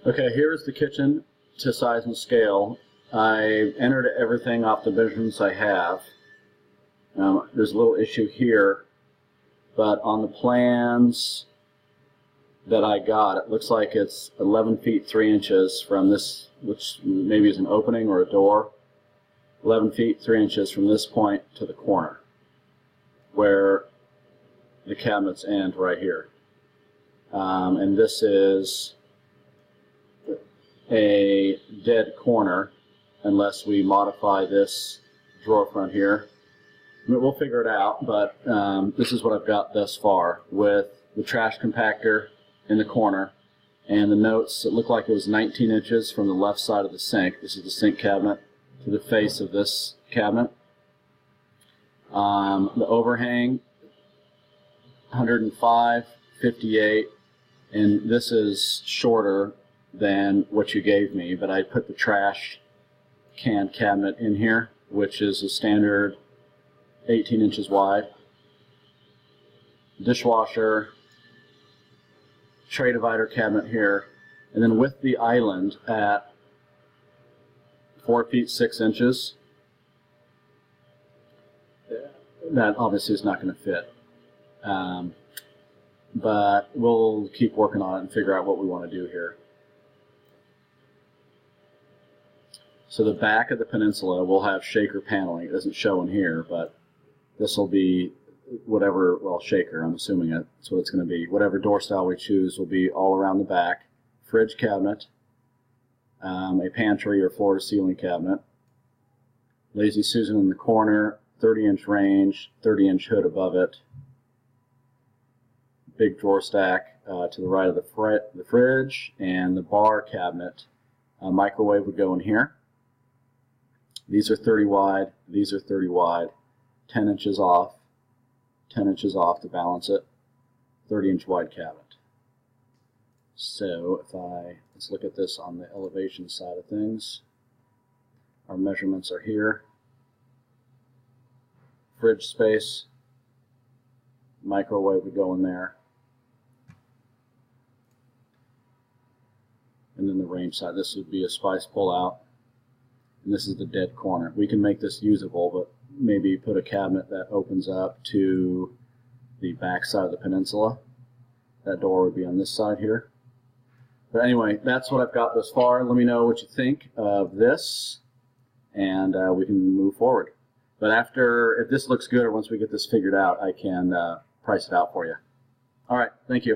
Okay, here's the kitchen to size and scale. I entered everything off the measurements I have. There's a little issue here, but on the plans that I got, it looks like it's 11 feet 3 inches from this, which maybe is an opening or a door, 11 feet 3 inches from this point to the corner, where the cabinets end right here. And this is a dead corner unless we modify this drawer front here. We'll figure it out, but this is what I've got thus far with the trash compactor in the corner and the notes. It looked like it was 19 inches from the left side of the sink. This is the sink cabinet to the face of this cabinet. The overhang 105, 58, and this is shorter than what you gave me, but I put the trash can cabinet in here, which is a standard 18 inches wide. Dishwasher, tray divider cabinet here, and then with the island at 4 feet 6 inches. That obviously is not going to fit. But we'll keep working on it and figure out what we want to do here. So the back of the Peninsula will have shaker paneling. It doesn't show in here, but this will be whatever, well, shaker, I'm assuming that's what it's going to be. Whatever door style we choose will be all around the back. Fridge cabinet, a pantry or floor-to-ceiling cabinet. Lazy Susan in the corner, 30-inch range, 30-inch hood above it. Big drawer stack to the right of the fridge, and the bar cabinet. Microwave would go in here. These are 30 wide, these are 30 wide, 10 inches off to balance it, 30-inch wide cabinet. So let's look at this on the elevation side of things. Our measurements are here. Fridge space, microwave would go in there. And then the range side, this would be a spice pull out. And this is the dead corner. We can make this usable, but maybe put a cabinet that opens up to the back side of the Peninsula. That door would be on this side here. But anyway, that's what I've got thus far. Let me know what you think of this, and we can move forward. But if this looks good, or once we get this figured out, I can price it out for you. All right, thank you.